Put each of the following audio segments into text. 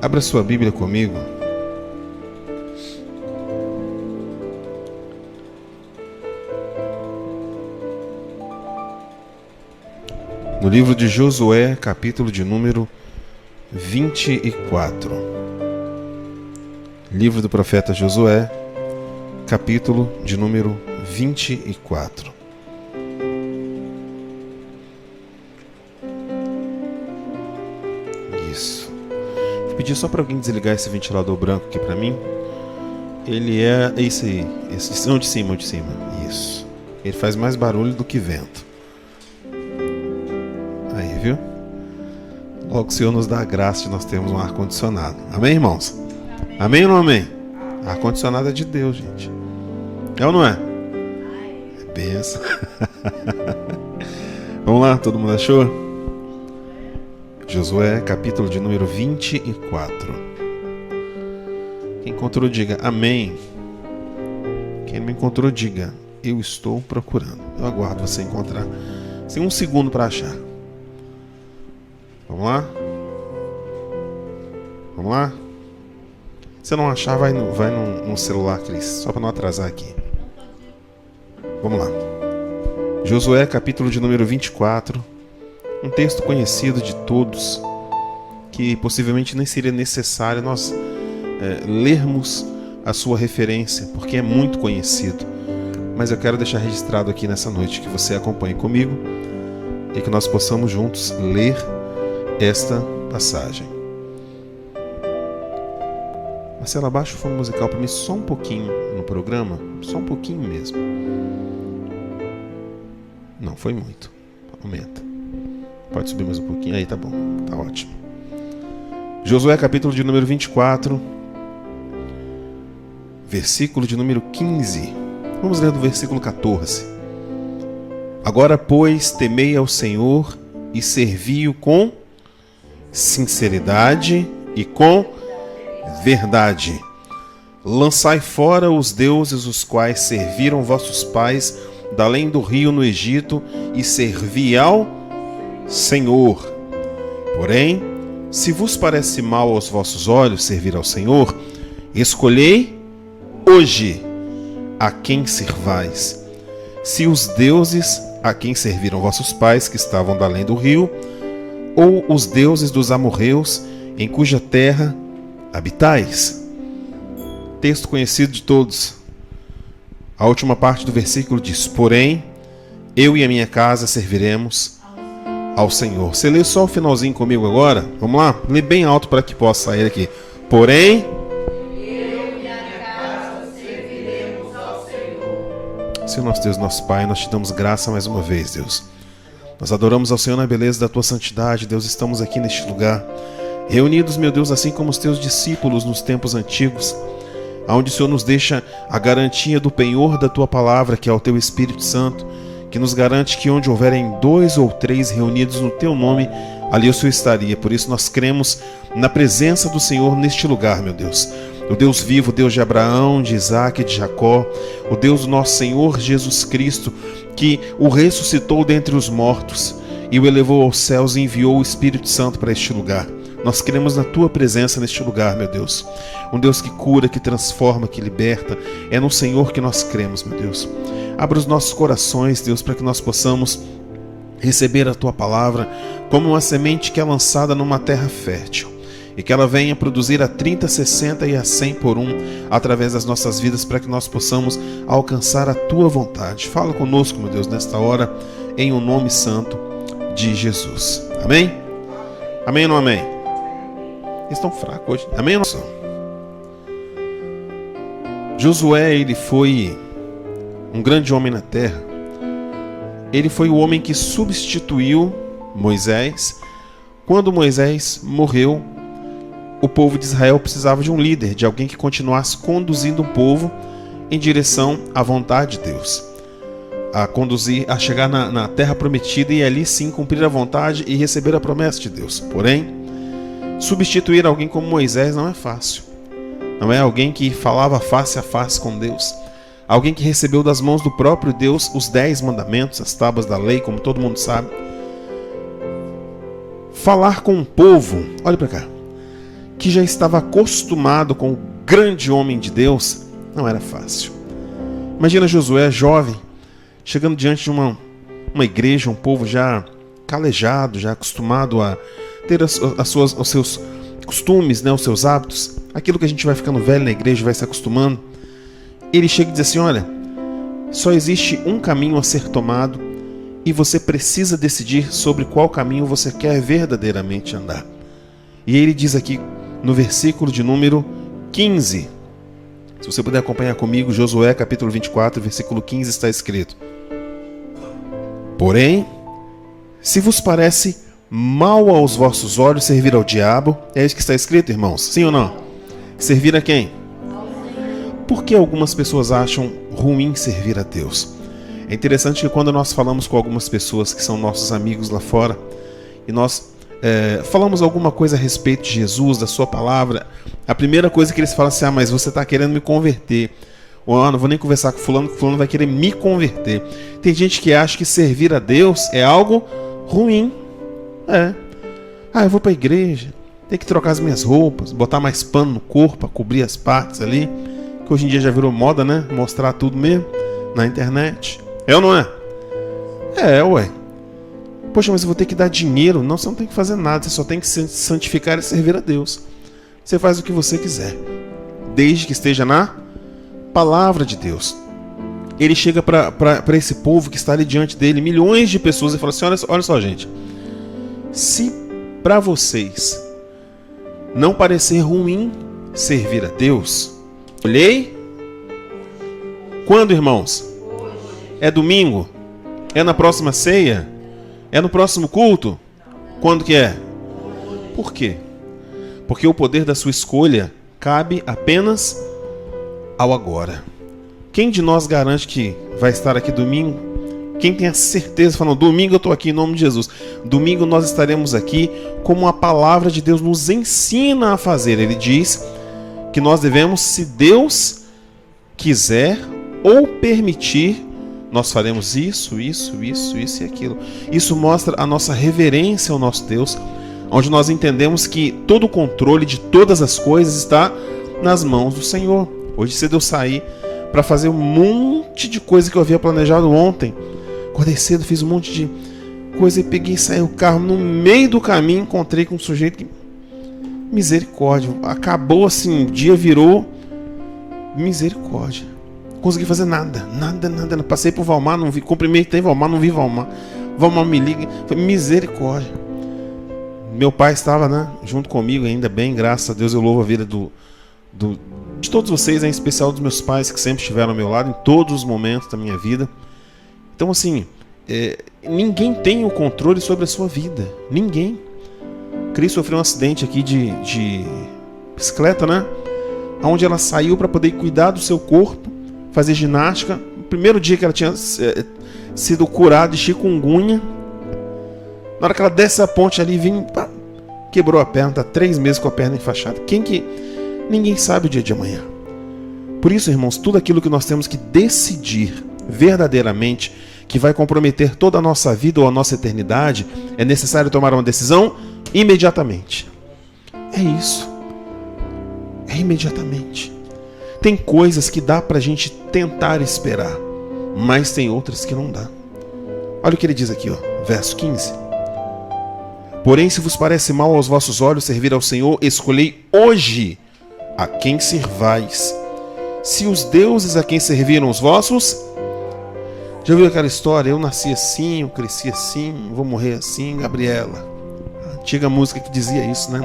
Abra sua Bíblia comigo. No livro de Josué, capítulo de número 24. Livro do profeta Josué, capítulo de número 24. Isso. Vou pedir só para alguém desligar esse ventilador branco aqui para mim. Ele é esse aí, esse não, de cima, de cima. Isso. Ele faz mais barulho do que vento. Aí, viu? Logo o Senhor nos dá a graça de nós termos um ar-condicionado. Amém, irmãos? Amém ou não amém? Ar-condicionado é de Deus, gente. É ou não é? É benção. Vamos lá, todo mundo achou? Josué, capítulo de número 24. Quem encontrou, diga amém. Quem não encontrou, diga eu estou procurando. Eu aguardo você encontrar. Você tem um segundo para achar. Vamos lá? Vamos lá? Se não achar, vai no celular, Cris. Só para não atrasar aqui. Vamos lá. Josué, capítulo de número 24. Um texto conhecido de todos, que possivelmente nem seria necessário nós lermos a sua referência, porque é muito conhecido. Mas eu quero deixar registrado aqui nessa noite que você acompanhe comigo e que nós possamos juntos ler esta passagem. Marcela, abaixa o fundo musical para mim só um pouquinho no programa, só um pouquinho mesmo. Não foi muito. Aumenta. Pode subir mais um pouquinho. Aí, tá bom. Tá ótimo. Josué, capítulo de número 24. Versículo de número 15. Vamos ler do versículo 14. Agora, pois, temei ao Senhor e servi-o com sinceridade e com verdade. Lançai fora os deuses os quais serviram vossos pais da além do rio no Egito e servi ao Senhor. Porém, se vos parece mal aos vossos olhos servir ao Senhor, escolhei hoje a quem servais. Se os deuses a quem serviram vossos pais que estavam da além do rio, ou os deuses dos amorreus em cuja terra habitais. Texto conhecido de todos. A última parte do versículo diz: porém, eu e a minha casa serviremos ao Senhor. Você lê só o finalzinho comigo agora? Vamos lá? Lê bem alto para que possa sair aqui. Porém, eu e a minha casa serviremos ao Senhor. Senhor nosso Deus, nosso Pai, nós te damos graça mais uma vez, Deus. Nós adoramos ao Senhor na beleza da tua santidade, Deus. Estamos aqui neste lugar, reunidos, meu Deus, assim como os teus discípulos nos tempos antigos, onde o Senhor nos deixa a garantia do penhor da tua palavra, que é o teu Espírito Santo, que nos garante que onde houverem 2 ou 3 reunidos no teu nome, ali o Senhor estaria. Por isso nós cremos na presença do Senhor neste lugar, meu Deus. O Deus vivo, o Deus de Abraão, de Isaac e de Jacó, o Deus do nosso Senhor Jesus Cristo, que o ressuscitou dentre os mortos e o elevou aos céus e enviou o Espírito Santo para este lugar. Nós cremos na tua presença neste lugar, meu Deus. Um Deus que cura, que transforma, que liberta. É no Senhor que nós cremos, meu Deus. Abra os nossos corações, Deus, para que nós possamos receber a tua palavra como uma semente que é lançada numa terra fértil e que ela venha produzir a 30, 60 e a 100 por um através das nossas vidas, para que nós possamos alcançar a tua vontade. Fala conosco, meu Deus, nesta hora, em o nome santo de Jesus. Amém? Amém ou não amém? Eles estão fracos hoje. Amém ou não? Josué, ele foi um grande homem na terra. Ele foi o homem que substituiu Moisés. Quando Moisés morreu, o povo de Israel precisava de um líder, de alguém que continuasse conduzindo o povo em direção à vontade de Deus, a conduzir, a chegar na terra prometida e ali sim cumprir a vontade e receber a promessa de Deus. Porém, substituir alguém como Moisés não é fácil. Não é alguém que falava face a face com Deus, alguém que recebeu das mãos do próprio Deus os 10 mandamentos, as tábuas da lei, como todo mundo sabe. Falar com um povo, olha para cá, que já estava acostumado com o grande homem de Deus, não era fácil. Imagina Josué, jovem, chegando diante de uma igreja, um povo já calejado, já acostumado a ter os seus costumes, né, os seus hábitos, aquilo que a gente vai ficando velho na igreja, vai se acostumando. Ele chega e diz assim: olha, só existe um caminho a ser tomado e você precisa decidir sobre qual caminho você quer verdadeiramente andar. E ele diz aqui no versículo de número 15, se você puder acompanhar comigo, Josué capítulo 24, versículo 15, está escrito: porém, se vos parece mal aos vossos olhos servir ao diabo, é isso que está escrito, irmãos? Sim ou não? Servir a quem? Por que algumas pessoas acham ruim servir a Deus? É interessante que quando nós falamos com algumas pessoas que são nossos amigos lá fora, e nós falamos alguma coisa a respeito de Jesus, da sua palavra, a primeira coisa que eles falam assim: mas você está querendo me converter. Ou não vou nem conversar com fulano, que fulano vai querer me converter. Tem gente que acha que servir a Deus é algo ruim. Eu vou para a igreja, tem que trocar as minhas roupas, botar mais pano no corpo para cobrir as partes ali, que hoje em dia já virou moda, né? Mostrar tudo mesmo na internet. É ou não é? Ué. Poxa, mas eu vou ter que dar dinheiro? Não, você não tem que fazer nada, você só tem que se santificar e servir a Deus. Você faz o que você quiser, desde que esteja na palavra de Deus. Ele chega para esse povo que está ali diante dele, milhões de pessoas, e fala assim: olha só, gente, se para vocês não parecer ruim servir a Deus, olhei. Quando, irmãos? É domingo? É na próxima ceia? É no próximo culto? Quando que é? Por quê? Porque o poder da sua escolha cabe apenas ao agora. Quem de nós garante que vai estar aqui domingo? Quem tem a certeza, falando: domingo eu estou aqui em nome de Jesus. Domingo nós estaremos aqui como a palavra de Deus nos ensina a fazer. Ele diz que nós devemos, se Deus quiser ou permitir, nós faremos isso e aquilo. Isso mostra a nossa reverência ao nosso Deus, onde nós entendemos que todo o controle de todas as coisas está nas mãos do Senhor. Hoje cedo eu saí para fazer um monte de coisa que eu havia planejado ontem. Acordei cedo, fiz um monte de coisa e peguei e saí o carro. No meio do caminho encontrei com um sujeito que... misericórdia. Acabou assim, o dia virou... misericórdia. Não consegui fazer nada. Passei por Valmar, não vi. Cumprimentei Valmar, não vi Valmar. Valmar me liga. Misericórdia. Meu pai estava, né, junto comigo, ainda bem, graças a Deus. Eu louvo a vida de todos vocês, em especial dos meus pais, que sempre estiveram ao meu lado em todos os momentos da minha vida. Então, assim, ninguém tem o controle sobre a sua vida. Ninguém. Cris sofreu um acidente aqui de bicicleta, né? Onde ela saiu para poder cuidar do seu corpo, fazer ginástica. No primeiro dia que ela tinha sido curada de chikungunya, na hora que ela desce a ponte ali, quebrou a perna, está 3 meses com a perna enfaixada. Ninguém sabe o dia de amanhã. Por isso, irmãos, tudo aquilo que nós temos que decidir verdadeiramente, que vai comprometer toda a nossa vida ou a nossa eternidade, é necessário tomar uma decisão imediatamente. É isso. É imediatamente. Tem coisas que dá pra gente tentar esperar, mas tem outras que não dá. Olha o que ele diz aqui, verso 15. Porém, se vos parece mal aos vossos olhos servir ao Senhor, escolhei hoje a quem servais. Se os deuses a quem serviram os vossos... Já ouviu aquela história? Eu nasci assim, eu cresci assim, vou morrer assim, Gabriela. A antiga música que dizia isso, né?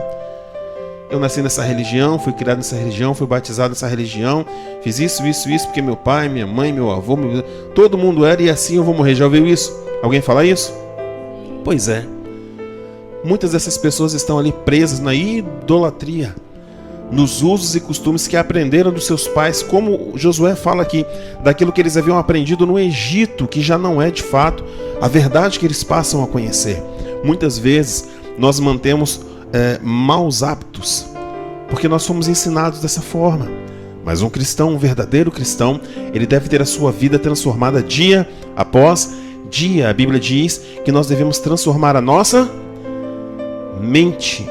Eu nasci nessa religião, fui criado nessa religião, fui batizado nessa religião, fiz isso, porque meu pai, minha mãe, meu avô, todo mundo era, e assim eu vou morrer. Já ouviu isso? Alguém fala isso? Pois é. Muitas dessas pessoas estão ali presas na idolatria, nos usos e costumes que aprenderam dos seus pais, como Josué fala aqui, daquilo que eles haviam aprendido no Egito, que já não é de fato a verdade que eles passam a conhecer. Muitas vezes nós mantemos maus hábitos, porque nós fomos ensinados dessa forma. Mas um cristão, um verdadeiro cristão, ele deve ter a sua vida transformada dia após dia. A Bíblia diz que nós devemos transformar a nossa mente,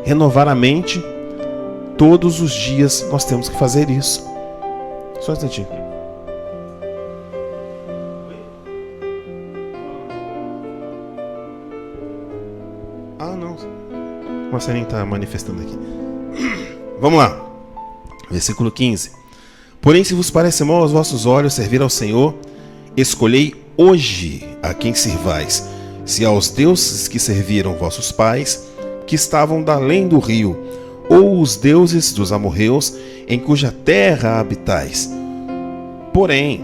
renovar a mente Todos os dias nós temos que fazer isso. Só um instantinho. Ah, não. O Marcelinho está manifestando aqui. Vamos lá. Versículo 15. Porém, se vos parece mal aos vossos olhos servir ao Senhor, escolhei hoje a quem servais, se aos deuses que serviram vossos pais, que estavam da além do rio, ou os deuses dos amorreus, em cuja terra habitais. Porém,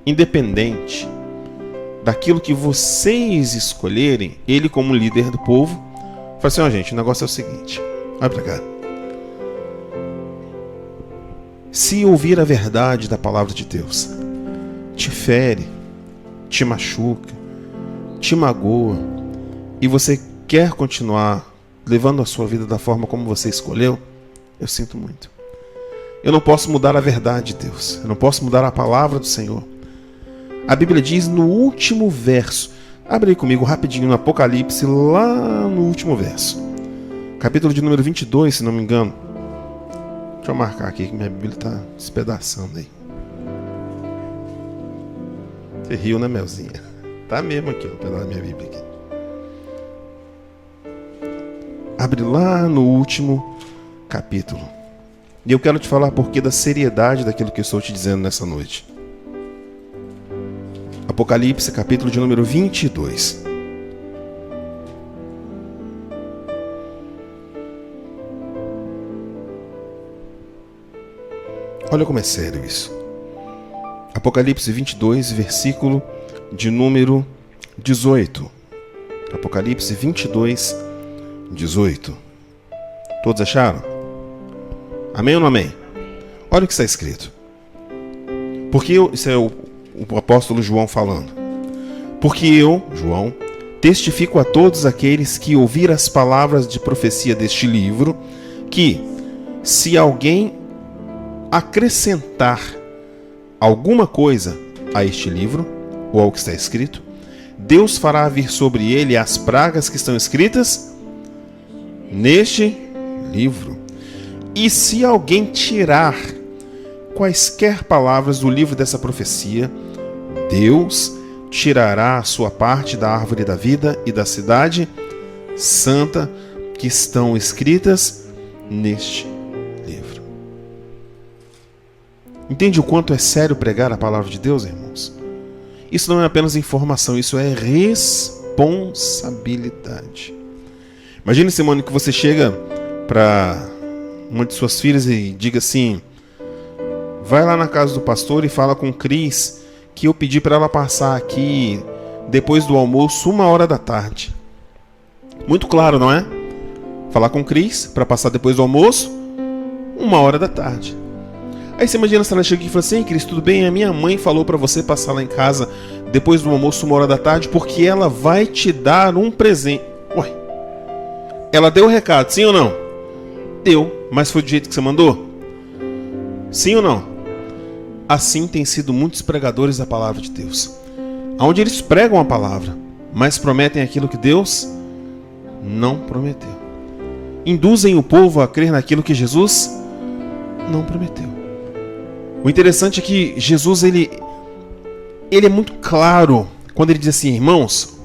independente daquilo que vocês escolherem, ele como líder do povo, fala assim, ó gente, o negócio é o seguinte, olha pra cá. Se ouvir a verdade da palavra de Deus te fere, te machuca, te magoa, e você quer continuar levando a sua vida da forma como você escolheu, eu sinto muito. Eu não posso mudar a verdade de Deus, eu não posso mudar a palavra do Senhor. A Bíblia diz no último verso, abre aí comigo rapidinho no Apocalipse, lá no último verso, capítulo de número 22, se não me engano. Deixa eu marcar aqui que minha Bíblia está despedaçando aí. Você riu, né, Melzinha? Tá mesmo aqui, ó, pela minha Bíblia aqui. Abre lá no último capítulo. E eu quero te falar porque da seriedade daquilo que eu estou te dizendo nessa noite. Apocalipse, capítulo de número 22. Olha como é sério isso. Apocalipse 22, versículo de número 18. Apocalipse 22, 18. Todos acharam? Amém ou não amém? Olha o que está escrito. Porque isso é o apóstolo João falando. Porque eu, João, testifico a todos aqueles que ouviram as palavras de profecia deste livro, que se alguém acrescentar alguma coisa a este livro, ou ao que está escrito, Deus fará vir sobre ele as pragas que estão escritas neste livro. E se alguém tirar quaisquer palavras do livro dessa profecia, Deus tirará a sua parte da árvore da vida e da cidade santa que estão escritas neste livro. Entende o quanto é sério pregar a palavra de Deus, irmãos? Isso não é apenas informação, isso é responsabilidade. Imagine, Simone, que você chega para uma de suas filhas e diga assim: vai lá na casa do pastor e fala com Cris que eu pedi para ela passar aqui depois do almoço, 1h da tarde. Muito claro, não é? Falar com Cris para passar depois do almoço, 1h da tarde. Aí você imagina se ela chega aqui e fala assim: Cris, tudo bem? A minha mãe falou para você passar lá em casa depois do almoço, 1h da tarde, porque ela vai te dar um presente. Ué, ela deu o recado, sim ou não? Deu, mas foi do jeito que você mandou? Sim ou não? Assim tem sido muitos pregadores da palavra de Deus, onde eles pregam a palavra, mas prometem aquilo que Deus não prometeu. Induzem o povo a crer naquilo que Jesus não prometeu. O interessante é que Jesus ele é muito claro quando ele diz assim: irmãos,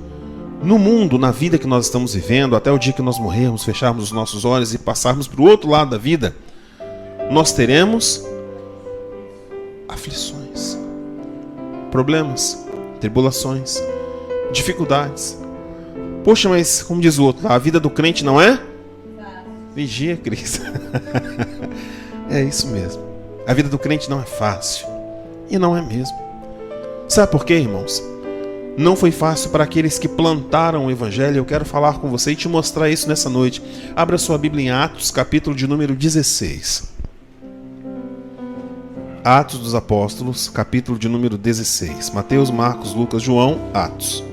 no mundo, na vida que nós estamos vivendo, até o dia que nós morrermos, fecharmos os nossos olhos e passarmos para o outro lado da vida, nós teremos aflições, problemas, tribulações, dificuldades. Poxa, mas como diz o outro, a vida do crente não é? Vigia, Cris. É isso mesmo. A vida do crente não é fácil. E não é mesmo. Sabe por quê, irmãos? Não foi fácil para aqueles que plantaram o Evangelho. Eu quero falar com você e te mostrar isso nessa noite. Abra sua Bíblia em Atos, capítulo de número 16. Atos dos Apóstolos, capítulo de número 16. Mateus, Marcos, Lucas, João, Atos.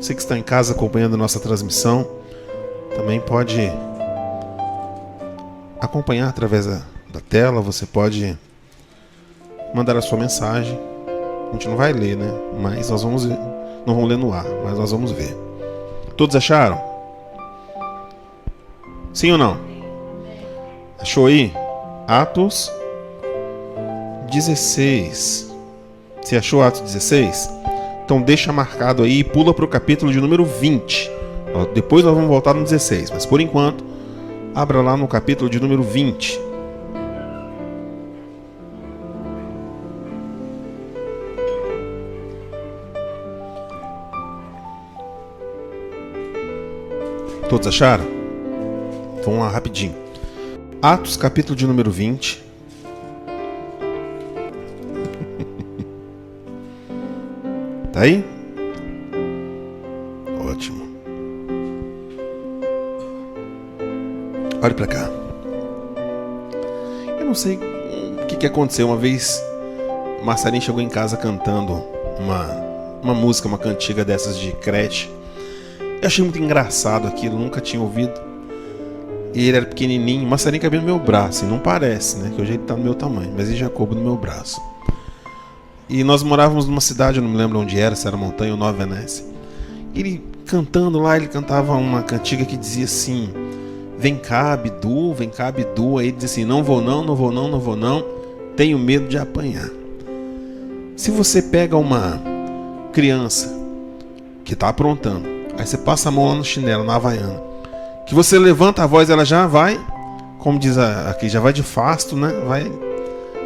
Você que está em casa acompanhando a nossa transmissão, também pode acompanhar através da tela. Você pode mandar a sua mensagem. A gente não vai ler, né? Mas nós vamos ver. Não vamos ler no ar, mas nós vamos ver. Todos acharam? Sim ou não? Achou aí? Atos 16. Você achou Atos 16? Então deixa marcado aí e pula para o capítulo de número 20. Depois nós vamos voltar no 16, mas por enquanto, abra lá no capítulo de número 20. Todos acharam? Vamos lá rapidinho. Atos, capítulo de número 20. Tá aí? Ótimo. Olhe pra cá. Eu não sei o que aconteceu. Uma vez, Marcelinho chegou em casa cantando uma música, uma cantiga dessas de creche. Eu achei muito engraçado aquilo, nunca tinha ouvido. E ele era pequenininho, Marcelinho cabia no meu braço, e não parece, né? Que hoje ele tá no meu tamanho, mas ele já coube no meu braço. E nós morávamos numa cidade, eu não me lembro onde era, se era Montanha ou Nova Venécia. Ele cantando lá, ele cantava uma cantiga que dizia assim: vem cá, Abdu, vem cá, Abdu. Aí ele dizia assim: não vou não, não vou não, não vou não, tenho medo de apanhar. Se você pega uma criança que tá aprontando, aí você passa a mão lá no chinelo, na havaiana, que você levanta a voz, ela já vai, como diz aqui, já vai de fasto, né? Vai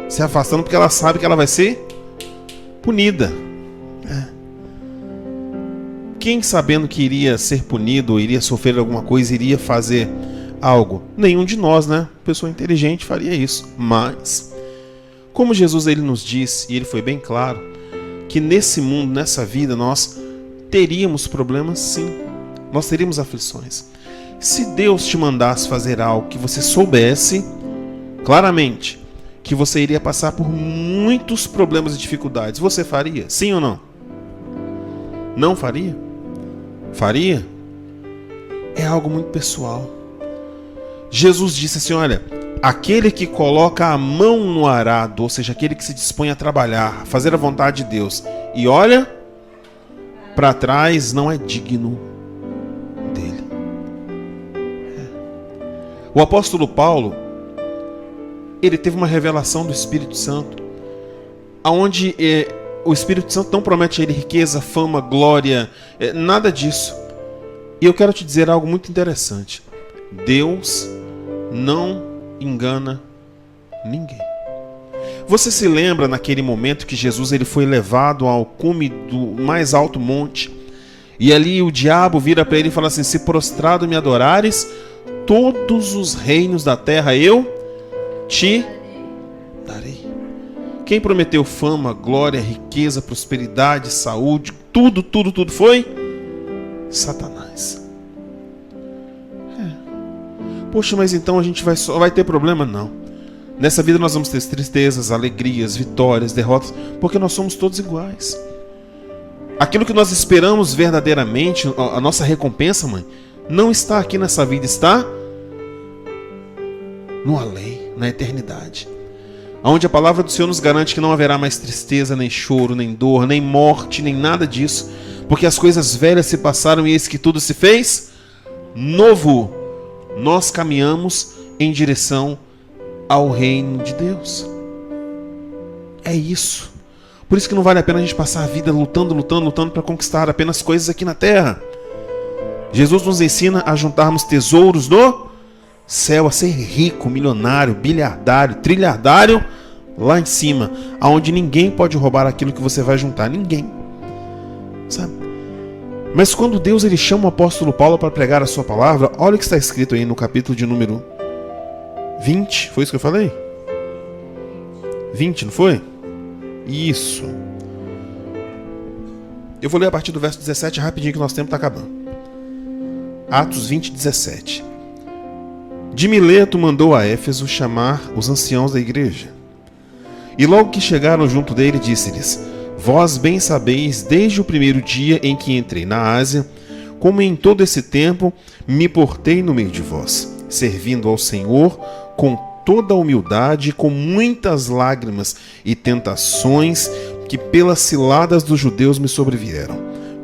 se afastando porque ela sabe que ela vai ser punida. Quem sabendo que iria ser punido, ou iria sofrer alguma coisa, iria fazer algo? Nenhum de nós, né? Pessoa inteligente faria isso. Mas, como Jesus ele nos disse, e ele foi bem claro, que nesse mundo, nessa vida, nós teríamos problemas, sim. Nós teríamos aflições. Se Deus te mandasse fazer algo que você soubesse claramente que você iria passar por muitos problemas e dificuldades, você faria? Sim ou não? Não faria? Faria? É algo muito pessoal. Jesus disse assim: olha, aquele que coloca a mão no arado, ou seja, aquele que se dispõe a trabalhar, fazer a vontade de Deus, e olha para trás, não é digno dele. O apóstolo Paulo, ele teve uma revelação do Espírito Santo, aonde o Espírito Santo não promete a ele riqueza, fama, glória, nada disso. E eu quero te dizer algo muito interessante: Deus não engana ninguém. Você se lembra naquele momento que Jesus ele foi levado ao cume do mais alto monte, e ali o diabo vira para ele e fala assim: se prostrado me adorares, todos os reinos da terra eu te darei. Quem prometeu fama, glória, riqueza, prosperidade, saúde, tudo foi Satanás. Poxa, mas então a gente só vai ter problema? Não. Nessa vida nós vamos ter tristezas, alegrias, vitórias, derrotas, porque nós somos todos iguais. Aquilo que nós esperamos verdadeiramente, a nossa recompensa, mãe, não está aqui nessa vida, está no além, na eternidade. Onde a palavra do Senhor nos garante que não haverá mais tristeza, nem choro, nem dor, nem morte, nem nada disso, porque as coisas velhas se passaram e eis que tudo se fez novo. Nós caminhamos em direção ao reino de Deus. É isso. Por isso que não vale a pena a gente passar a vida lutando para conquistar apenas coisas aqui na terra. Jesus nos ensina a juntarmos tesouros no céu, a ser rico, milionário, bilhardário, trilhardário lá em cima, aonde ninguém pode roubar aquilo que você vai juntar, ninguém, sabe? Mas quando Deus ele chama o apóstolo Paulo para pregar a sua palavra, olha o que está escrito aí no capítulo de número 20, foi isso que eu falei? 20, não foi? Isso. Eu vou ler a partir do verso 17 rapidinho, que o nosso tempo está acabando. Atos 20, 17. De Mileto mandou a Éfeso chamar os anciãos da igreja. E logo que chegaram junto dele, disse-lhes: vós bem sabeis, desde o primeiro dia em que entrei na Ásia, como em todo esse tempo me portei no meio de vós, servindo ao Senhor com toda a humildade, com muitas lágrimas e tentações que pelas ciladas dos judeus me sobrevieram,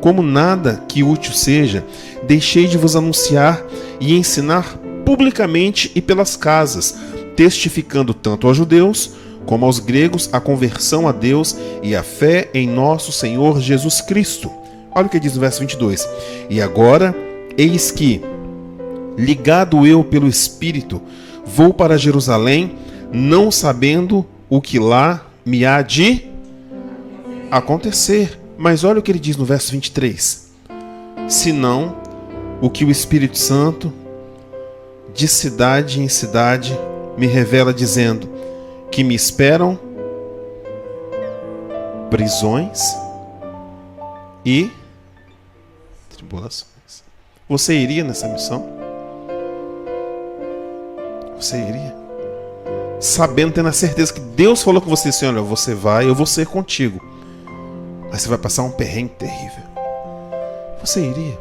como nada que útil seja, deixei de vos anunciar e ensinar publicamente e pelas casas, testificando tanto aos judeus como aos gregos a conversão a Deus e a fé em nosso Senhor Jesus Cristo. Olha o que diz no verso 22. E agora, eis que, ligado eu pelo Espírito, vou para Jerusalém, não sabendo o que lá me há de acontecer. Mas olha o que ele diz no verso 23. Senão o que o Espírito Santo, de cidade em cidade, me revela, dizendo que me esperam prisões e tribulações. Você iria nessa missão? Você iria? Sabendo, tendo a certeza que Deus falou com você assim: olha, você vai, eu vou ser contigo, mas você vai passar um perrengue terrível. Você iria?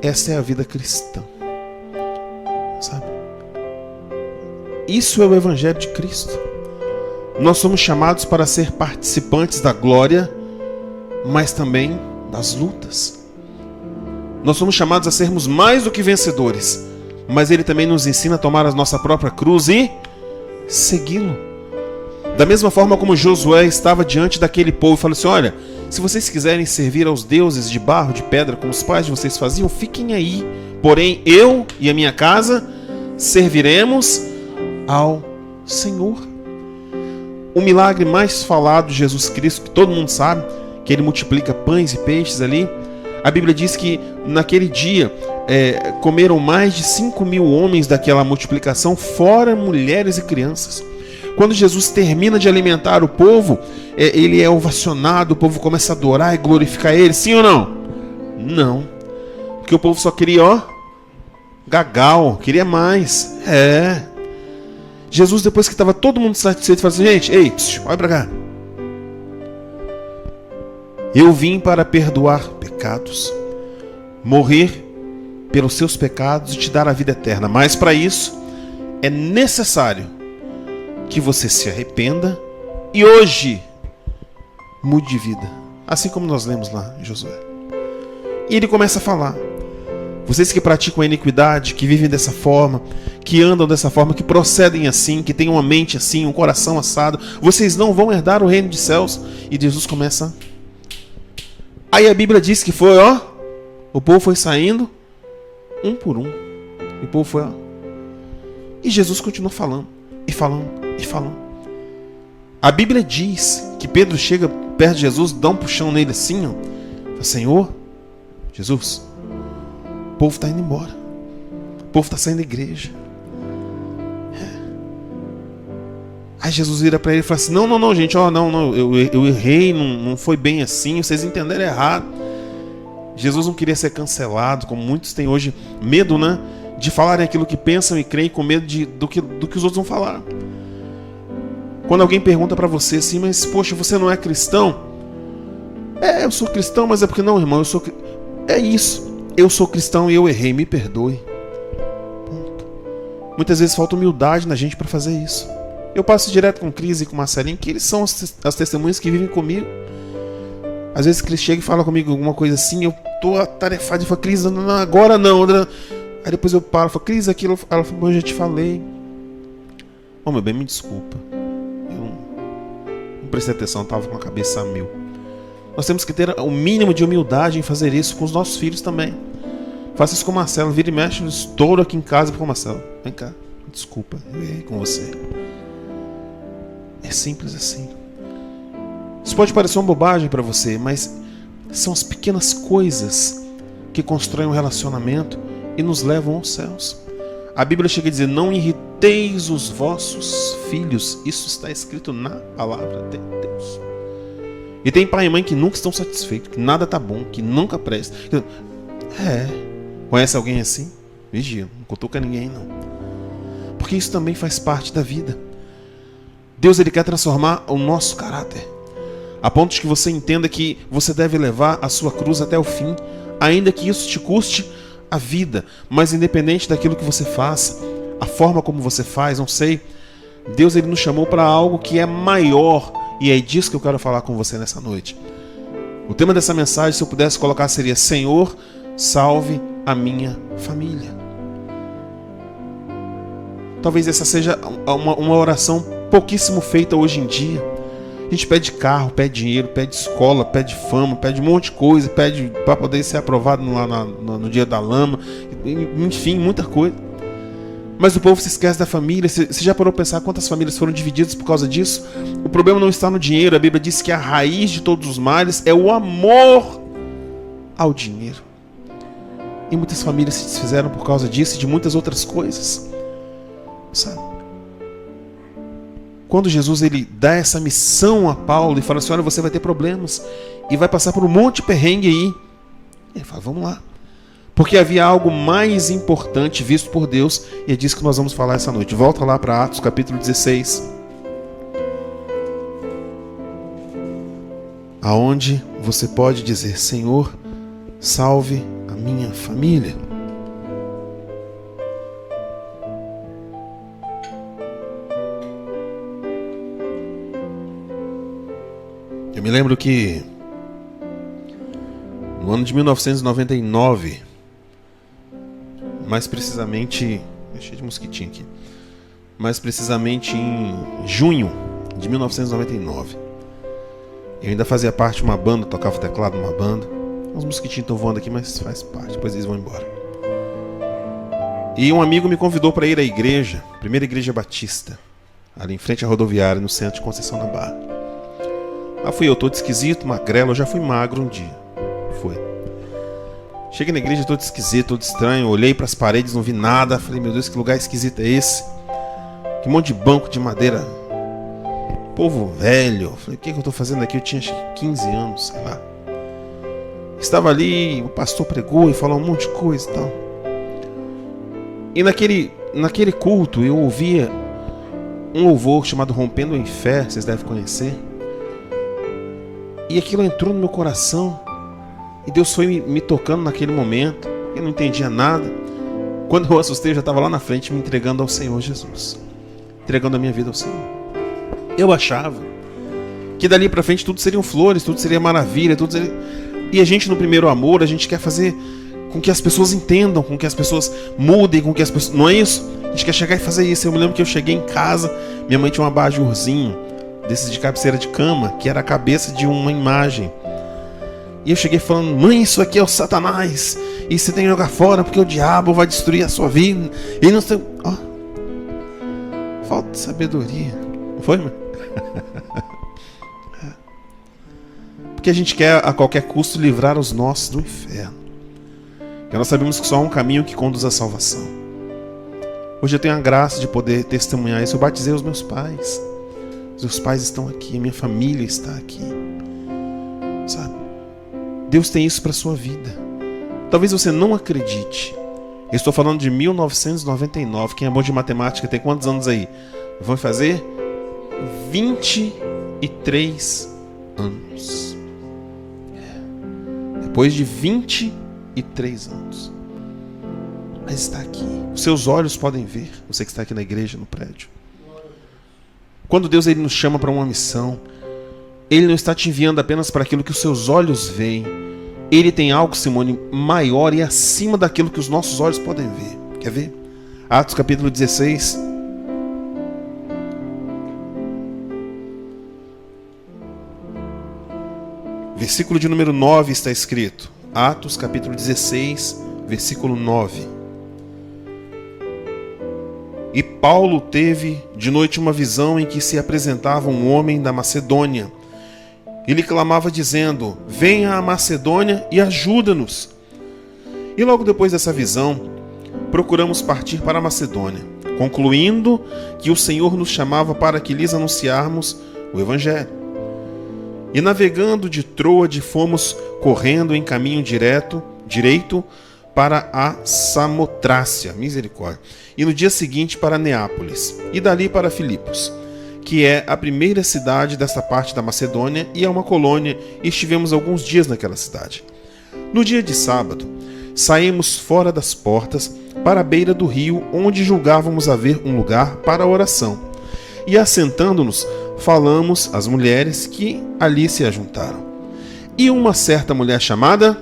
Essa é a vida cristã, sabe? Isso é o Evangelho de Cristo. Nós somos chamados para ser participantes da glória, mas também das lutas. Nós somos chamados a sermos mais do que vencedores, mas Ele também nos ensina a tomar a nossa própria cruz e segui-lo. Da mesma forma como Josué estava diante daquele povo e falou assim: olha, se vocês quiserem servir aos deuses de barro, de pedra, como os pais de vocês faziam, fiquem aí. Porém, eu e a minha casa serviremos ao Senhor. O milagre mais falado de Jesus Cristo, que todo mundo sabe, que Ele multiplica pães e peixes ali. A Bíblia diz que naquele dia comeram mais de 5.000 homens daquela multiplicação, fora mulheres e crianças. Quando Jesus termina de alimentar o povo, ele é ovacionado, o povo começa a adorar e glorificar Ele. Sim ou não? Não. Porque o povo só queria, gagal, queria mais. Jesus, depois que estava todo mundo satisfeito, falou assim: gente, ei, olha pra cá. Eu vim para perdoar pecados, morrer pelos seus pecados e te dar a vida eterna. Mas para isso é necessário que você se arrependa e hoje mude de vida. Assim como nós lemos lá em Josué. E ele começa a falar: vocês que praticam a iniquidade, que vivem dessa forma, que andam dessa forma, que procedem assim, que têm uma mente assim, um coração assado, vocês não vão herdar o reino dos céus. E Jesus começa. Aí a Bíblia diz que foi, o povo foi saindo um por um. E o povo foi, E Jesus continuou falando, e falando, e falando. A Bíblia diz que Pedro chega perto de Jesus, dá um puxão nele assim, fala: Senhor, Jesus, o povo está indo embora. O povo está saindo da igreja. Aí Jesus vira para ele e fala assim: não, gente, eu errei, não foi bem assim, vocês entenderam errado. Jesus não queria ser cancelado, como muitos têm hoje medo, né? De falarem aquilo que pensam e creem, com medo do que os outros vão falar. Quando alguém pergunta para você assim: mas poxa, você não é cristão? Eu sou cristão, mas é porque não, irmão, é isso. Eu sou cristão e eu errei, me perdoe. Ponto. Muitas vezes falta humildade na gente para fazer isso. Eu passo direto com Cris e com Marcelinho, que eles são as testemunhas que vivem comigo. Às vezes Cris chega e fala comigo alguma coisa assim, eu tô atarefado e falo: Cris, não, agora não. Aí depois eu paro e falo: Cris, aquilo. Ela fala: eu já te falei. Meu bem, me desculpa. Eu não prestei atenção, eu tava com a cabeça a mil. Nós temos que ter o mínimo de humildade em fazer isso com os nossos filhos também. Faça isso com o Marcelo, vira e mexe, eu estouro aqui em casa com o Marcelo. Vem cá, desculpa, eu errei com você. É simples assim. Isso pode parecer uma bobagem para você, mas são as pequenas coisas que constroem um relacionamento e nos levam aos céus. A Bíblia chega a dizer: não irriteis os vossos filhos. Isso está escrito na palavra de Deus. E tem pai e mãe que nunca estão satisfeitos, que nada tá bom, que nunca presta. Conhece alguém assim? Vigia, não cutuca ninguém não. Porque isso também faz parte da vida. Deus, Ele quer transformar o nosso caráter, a ponto de que você entenda que você deve levar a sua cruz até o fim, ainda que isso te custe a vida. Mas independente daquilo que você faça, a forma como você faz, não sei, Deus, Ele nos chamou para algo que é maior. E é disso que eu quero falar com você nessa noite. O tema dessa mensagem, se eu pudesse colocar, seria: Senhor, salve a minha família. Talvez essa seja uma oração pouquíssimo feita hoje em dia. A gente pede carro, pede dinheiro, pede escola, pede fama, pede um monte de coisa, pede para poder ser aprovado lá no dia da lama, enfim, muita coisa. Mas o povo se esquece da família. Você já parou para pensar quantas famílias foram divididas por causa disso? O problema não está no dinheiro. A Bíblia diz que a raiz de todos os males é o amor ao dinheiro. E muitas famílias se desfizeram por causa disso e de muitas outras coisas. Sabe? Quando Jesus ele dá essa missão a Paulo e fala assim: olha, você vai ter problemas e vai passar por um monte de perrengue aí. Ele fala: vamos lá. Porque havia algo mais importante visto por Deus, e é disso que nós vamos falar essa noite. Volta lá para Atos capítulo 16. Aonde você pode dizer: Senhor, salve a minha família. Eu me lembro que no ano de 1999, mais precisamente, cheio de mosquitinho aqui, mais precisamente em junho de 1999, eu ainda fazia parte de uma banda, tocava teclado numa banda. Os mosquitinhos estão voando aqui, mas faz parte, depois eles vão embora. E um amigo me convidou para ir à igreja, primeira igreja batista, ali em frente à rodoviária, no centro de Conceição da Barra. Lá fui eu, todo esquisito, magrelo. Eu já fui magro um dia. Foi. Cheguei na igreja todo esquisito, todo estranho. Olhei para as paredes, não vi nada. Falei: meu Deus, que lugar esquisito é esse? Que monte de banco de madeira. Povo velho. Falei: o que eu estou fazendo aqui? Eu tinha acho que 15 anos, sei lá. Estava ali, o pastor pregou e falou um monte de coisa e tal. E naquele culto eu ouvia um louvor chamado Rompendo em Fé. Vocês devem conhecer. E aquilo entrou no meu coração. E Deus foi me tocando naquele momento. Eu não entendia nada. Quando eu assustei, eu já estava lá na frente me entregando ao Senhor Jesus. Entregando a minha vida ao Senhor. Eu achava que dali para frente tudo seriam flores, tudo seria maravilha, tudo seria... E a gente no primeiro amor, a gente quer fazer com que as pessoas entendam, com que as pessoas mudem, com que as pessoas... Não é isso? A gente quer chegar e fazer isso. Eu me lembro que eu cheguei em casa, minha mãe tinha um abajurzinho desses de cabeceira de cama, que era a cabeça de uma imagem. E eu cheguei falando: mãe, isso aqui é o Satanás, e você tem que jogar fora porque o diabo vai destruir a sua vida. E não sei... Falta de sabedoria. Não foi, mãe? Porque a gente quer a qualquer custo livrar os nossos do inferno. Porque nós sabemos que só há um caminho que conduz à salvação. Hoje eu tenho a graça de poder testemunhar isso. Eu batizei os meus pais. Os meus pais estão aqui, a minha família está aqui. Sabe? Deus tem isso para a sua vida. Talvez você não acredite. Eu estou falando de 1999. Quem é bom de matemática tem quantos anos aí? Vão fazer 23 anos. Depois de 23 anos. Mas está aqui. Os seus olhos podem ver. Você que está aqui na igreja, no prédio. Quando Deus ele nos chama para uma missão, Ele não está te enviando apenas para aquilo que os seus olhos veem. Ele tem algo, Simone, maior e acima daquilo que os nossos olhos podem ver. Quer ver? Atos capítulo 16. Versículo de número 9 está escrito. Atos capítulo 16, versículo 9. E Paulo teve de noite uma visão em que se apresentava um homem da Macedônia. Ele clamava dizendo: venha à Macedônia e ajuda-nos. E logo depois dessa visão, procuramos partir para a Macedônia, concluindo que o Senhor nos chamava para que lhes anunciarmos o Evangelho. E navegando de Troade, fomos correndo em caminho direito para a Samotrácia, misericórdia, e no dia seguinte para Neápolis, e dali para Filipos, que é a primeira cidade desta parte da Macedônia e é uma colônia, e estivemos alguns dias naquela cidade. No dia de sábado, saímos fora das portas para a beira do rio, onde julgávamos haver um lugar para a oração, e assentando-nos, falamos às mulheres que ali se ajuntaram. e uma certa mulher chamada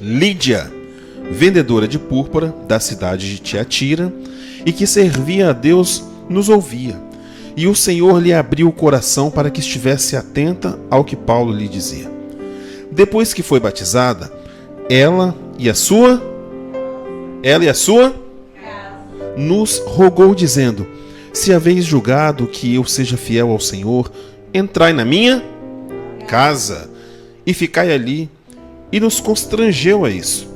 Lídia, vendedora de púrpura da cidade de Tiatira, e que servia a Deus, nos ouvia. E o Senhor lhe abriu o coração para que estivesse atenta ao que Paulo lhe dizia. Depois que foi batizada, ela e a sua nos rogou, dizendo: se haveis julgado que eu seja fiel ao Senhor, entrai na minha casa e ficai ali. E nos constrangeu a isso.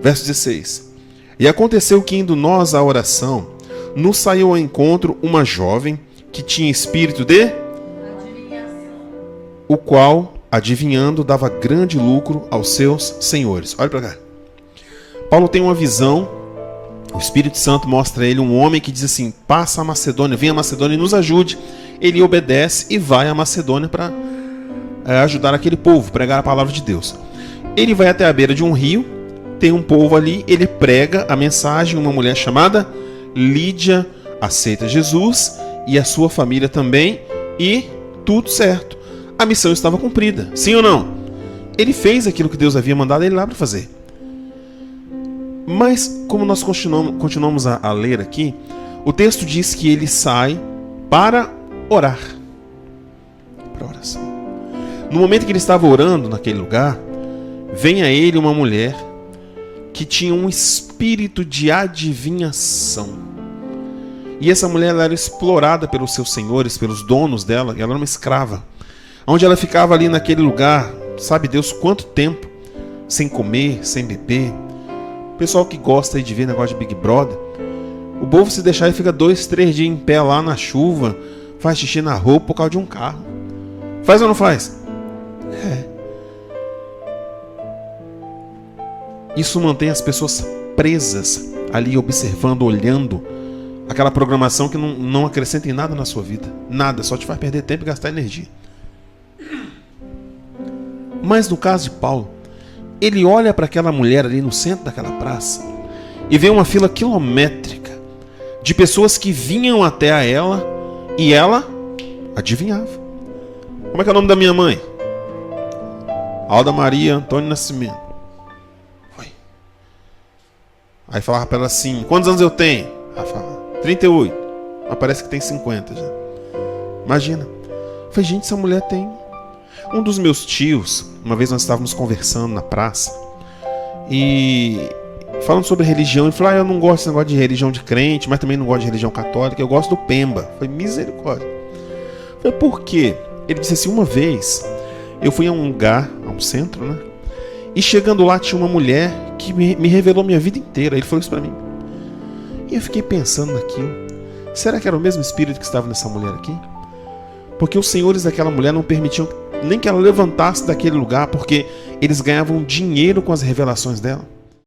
Verso 16. E aconteceu que, indo nós à oração, nos saiu ao encontro uma jovem que tinha espírito de adivinhação, o qual, adivinhando, dava grande lucro aos seus senhores. Olha para cá. Paulo tem uma visão. O Espírito Santo mostra a ele um homem que diz assim: passa a Macedônia, vem a Macedônia e nos ajude. Ele obedece e vai a Macedônia para ajudar aquele povo, pregar a palavra de Deus. Ele vai até a beira de um rio, tem um povo ali, ele prega a mensagem. Uma mulher chamada Lídia aceita Jesus e a sua família também, e tudo certo. A missão estava cumprida, sim ou não? Ele fez aquilo que Deus havia mandado ele lá para fazer. Mas, como nós continuamos a ler aqui, o texto diz que ele sai para orar. Para oração. No momento que ele estava orando naquele lugar, vem a ele uma mulher que tinha um espírito de adivinhação. E essa mulher, ela era explorada pelos seus senhores, pelos donos dela. Ela era uma escrava, onde ela ficava ali naquele lugar, sabe Deus quanto tempo, sem comer, sem beber. O pessoal que gosta de ver negócio de Big Brother, o povo se deixar e fica 2, 3 dias em pé lá na chuva, faz xixi na roupa por causa de um carro. Faz ou não faz? Isso mantém as pessoas presas ali, observando, olhando aquela programação que não acrescenta em nada na sua vida. Nada, só te faz perder tempo e gastar energia. Mas no caso de Paulo, ele olha para aquela mulher ali no centro daquela praça e vê uma fila quilométrica de pessoas que vinham até a ela e ela adivinhava. Como é que é o nome da minha mãe? Alda Maria Antônio Nascimento. Foi. Aí falava para ela assim: quantos anos eu tenho? Ela falava 38. Mas parece que tem 50 já. Imagina. Eu falei: gente, essa mulher tem. Um dos meus tios, uma vez nós estávamos conversando na praça e falando sobre religião, ele falou: eu não gosto desse negócio de religião de crente, mas também não gosto de religião católica, eu gosto do Pemba. Eu falei: misericórdia. Eu falei: por quê? Ele disse assim: uma vez eu fui a um lugar, a um centro, né? E chegando lá tinha uma mulher que me revelou minha vida inteira. Ele falou isso pra mim. E eu fiquei pensando naquilo. Será que era o mesmo espírito que estava nessa mulher aqui? Porque os senhores daquela mulher não permitiam nem que ela levantasse daquele lugar, porque eles ganhavam dinheiro com as revelações dela.